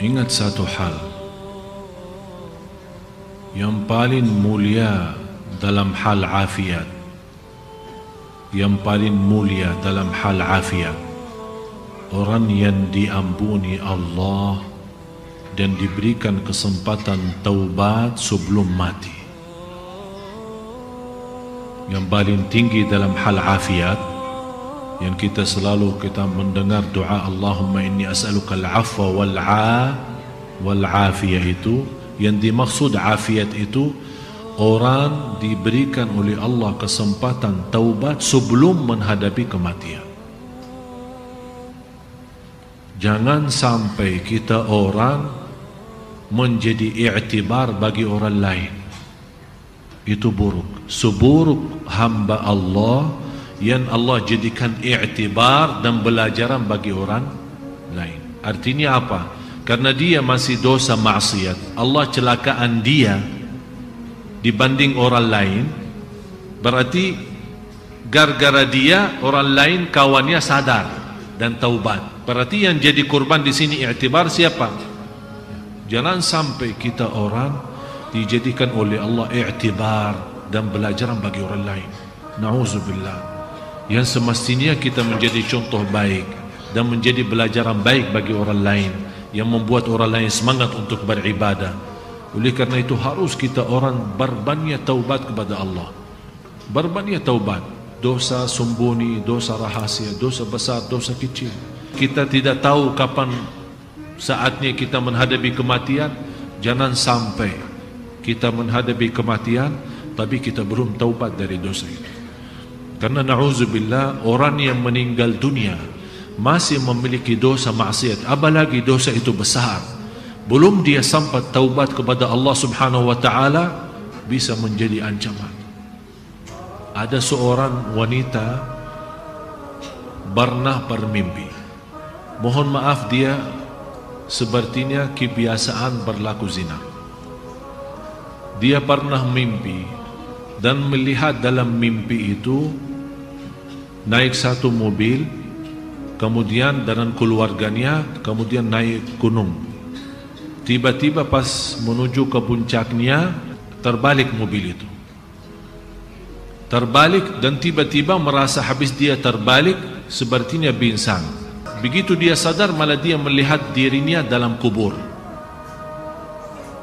Ingat satu hal, yang paling mulia dalam hal afiat, yang paling mulia dalam hal afiat, orang yang diampuni Allah dan diberikan kesempatan taubat sebelum mati. Yang paling tinggi dalam hal afiat, yang kita selalu mendengar doa Allahumma inni as'aluka al-afwa wal-afiyah, itu yang dimaksud afiat itu orang diberikan oleh Allah kesempatan taubat sebelum menghadapi kematian. Jangan sampai kita orang menjadi i'tibar bagi orang lain. Itu buruk. Seburuk hamba Allah yang Allah jadikan i'tibar dan belajaran bagi orang lain. Artinya apa? Karena dia masih dosa maksiat, Allah celakaan dia dibanding orang lain. Berarti gara-gara dia orang lain kawannya sadar dan taubat. Berarti yang jadi korban di sini i'tibar siapa? Jangan sampai kita orang dijadikan oleh Allah i'tibar dan belajaran bagi orang lain. Na'udzubillah. Yang semestinya kita menjadi contoh baik dan menjadi belajaran baik bagi orang lain, yang membuat orang lain semangat untuk beribadah. Oleh karena itu harus kita orang berbanyak taubat kepada Allah. Berbanyak taubat. Dosa sembunyi, dosa rahasia, dosa besar, dosa kecil. Kita tidak tahu kapan saatnya kita menghadapi kematian. Jangan sampai kita menghadapi kematian tapi kita belum taubat dari dosa itu. Karena na'udzubillah, orang yang meninggal dunia masih memiliki dosa maksiat, apalagi dosa itu besar, belum dia sampai taubat kepada Allah subhanahu wa ta'ala, bisa menjadi ancaman. Ada seorang wanita pernah bermimpi, mohon maaf, dia sepertinya kebiasaan berlaku zina. Dia pernah mimpi dan melihat dalam mimpi itu naik satu mobil, kemudian dengan keluarganya, kemudian naik gunung. Tiba-tiba pas menuju ke puncaknya, terbalik mobil itu. Terbalik dan tiba-tiba merasa habis dia terbalik, sepertinya pingsan. Begitu dia sadar, malah dia melihat dirinya dalam kubur.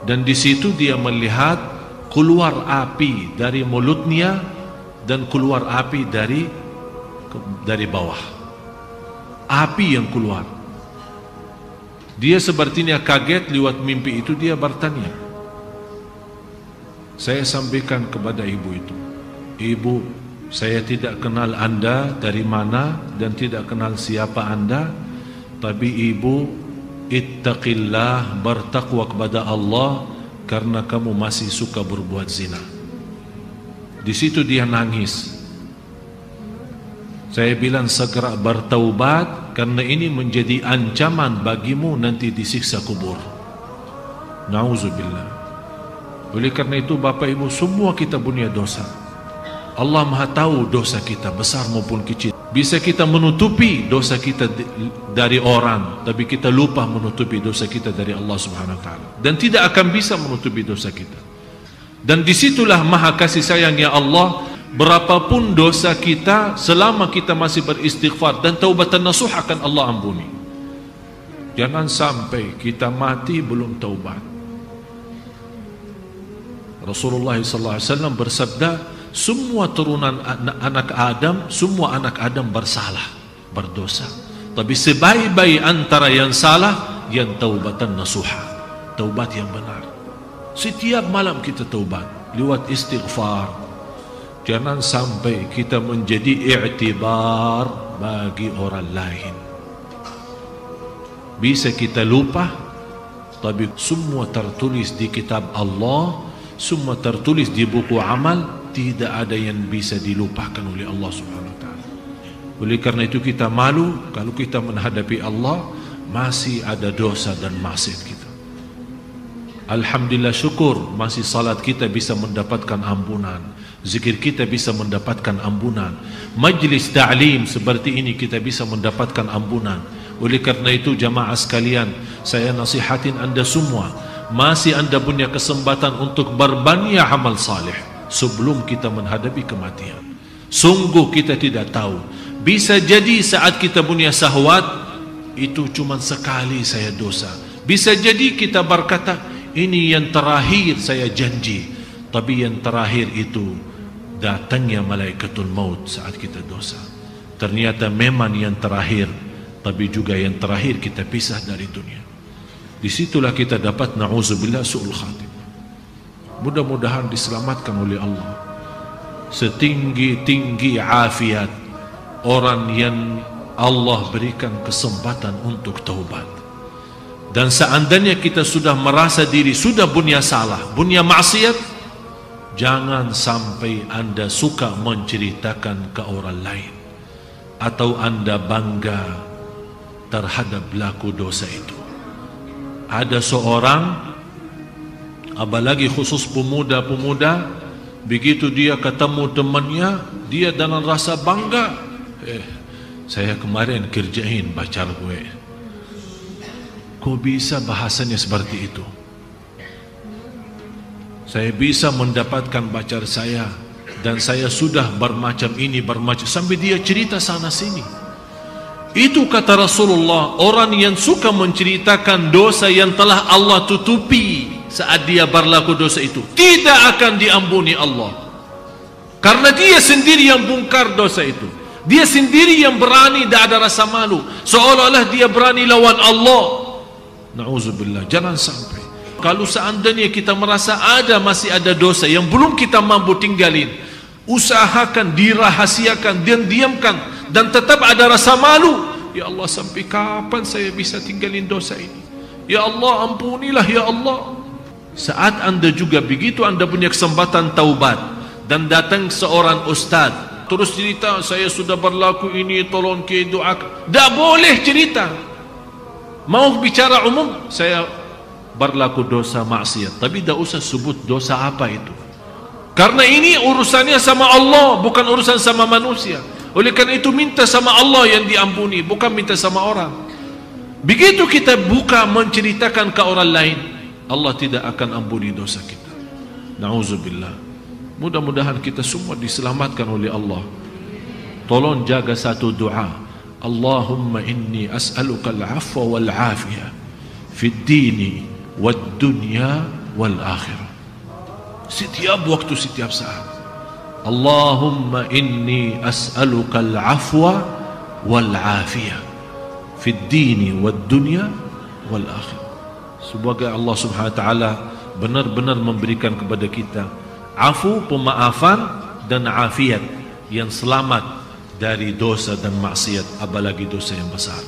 Dan di situ dia melihat keluar api dari mulutnya dan keluar api dari bawah. Api yang keluar. Dia sepertinya kaget lewat mimpi itu. Dia bertanya, saya sampaikan kepada ibu itu, ibu, saya tidak kenal anda dari mana dan tidak kenal siapa anda, tapi ibu ittaqillah, bertakwa kepada Allah, karena kamu masih suka berbuat zina. Di situ dia nangis. Saya bilang segera bertaubat, karena ini menjadi ancaman bagimu nanti disiksa kubur. Na'udzubillah. Oleh karena itu Bapak Ibu, semua kita punya dosa. Allah Maha tahu dosa kita besar maupun kecil. Bisa kita menutupi dosa kita dari orang, tapi kita lupa menutupi dosa kita dari Allah Subhanahu wa ta'ala, dan tidak akan bisa menutupi dosa kita. Dan disitulah maha kasih sayangnya Allah. Berapapun dosa kita, selama kita masih beristighfar dan taubatan nasuh, akan Allah ampuni. Jangan sampai kita mati belum taubat. Rasulullah SAW bersabda, semua turunan anak Adam, semua anak Adam bersalah, berdosa. Tapi sebaik-baik antara yang salah, yang taubatan nasuha, taubat yang benar. Setiap malam kita taubat lewat istighfar. Jangan sampai kita menjadi i'tibar bagi orang lain. Bisa kita lupa, tapi semua tertulis di kitab Allah, semua tertulis di buku amal. Tidak ada yang bisa dilupakan oleh Allah Subhanahu wa ta'ala. Oleh karena itu kita malu kalau kita menghadapi Allah masih ada dosa dan maksiat kita. Alhamdulillah, syukur masih salat kita bisa mendapatkan ampunan, zikir kita bisa mendapatkan ampunan, majlis ta'lim seperti ini kita bisa mendapatkan ampunan. Oleh karena itu jamaah sekalian, saya nasihatin anda semua, masih anda punya kesempatan untuk berbanyak amal saleh sebelum kita menghadapi kematian. Sungguh kita tidak tahu, bisa jadi saat kita punya syahwat itu cuma sekali saya dosa, bisa jadi kita berkata ini yang terakhir saya janji, tapi yang terakhir itu datangnya malaikatul maut saat kita dosa. Ternyata memang yang terakhir, tapi juga yang terakhir kita pisah dari dunia. Disitulah kita dapat na'udzubillah su'ul khatimah. Mudah-mudahan diselamatkan oleh Allah. Setinggi-tinggi afiat orang yang Allah berikan kesempatan untuk taubat. Dan seandainya kita sudah merasa diri sudah punya salah, punya maksiat, jangan sampai anda suka menceritakan ke orang lain atau anda bangga terhadap pelaku dosa itu. Ada seorang, apalagi khusus pemuda-pemuda, begitu dia ketemu temannya, dia dengan rasa bangga, saya kemarin kerjain pacar gue. Kok bisa bahasanya seperti itu? Saya bisa mendapatkan pacar saya, dan saya sudah bermacam ini bermacam, sampai dia cerita sana sini. Itu kata Rasulullah, orang yang suka menceritakan dosa yang telah Allah tutupi saat dia berlaku dosa itu tidak akan diampuni Allah, karena dia sendiri yang bongkar dosa itu, dia sendiri yang berani, tidak ada rasa malu, seolah-olah dia berani lawan Allah. Na'udzubillah, jangan sampai. Kalau seandainya kita merasa masih ada dosa yang belum kita mampu tinggalin, usahakan dirahasiakan dan diamkan, dan tetap ada rasa malu. Ya Allah, sampai kapan saya bisa tinggalin dosa ini? Ya Allah, ampunilah ya Allah. Saat anda juga begitu, anda punya kesempatan taubat dan datang seorang ustaz terus cerita, saya sudah berlaku ini, tolong ke doa. Tak boleh cerita. Mau bicara umum, saya berlaku dosa maksiat, tapi tak usah sebut dosa apa itu, karena ini urusannya sama Allah, bukan urusan sama manusia. Oleh karena itu minta sama Allah yang diampuni, bukan minta sama orang. Begitu kita buka menceritakan ke orang lain, Allah tidak akan ampuni dosa kita. Na'udzubillah. Mudah-mudahan kita semua diselamatkan oleh Allah. Tolong jaga satu doa, Allahumma inni as'aluka al-afwa wal-afiyah fi dini wad dunya wal akhirah. Setiap waktu, setiap saat, Allahumma inni as'aluka al-afwa wal afiyah fi dini wad dunya wal akhirah. Semoga Allah Subhanahu wa taala benar-benar memberikan kepada kita afu, pemaafan, dan afiat yang selamat dari dosa dan maksiat, apalagi dosa yang besar.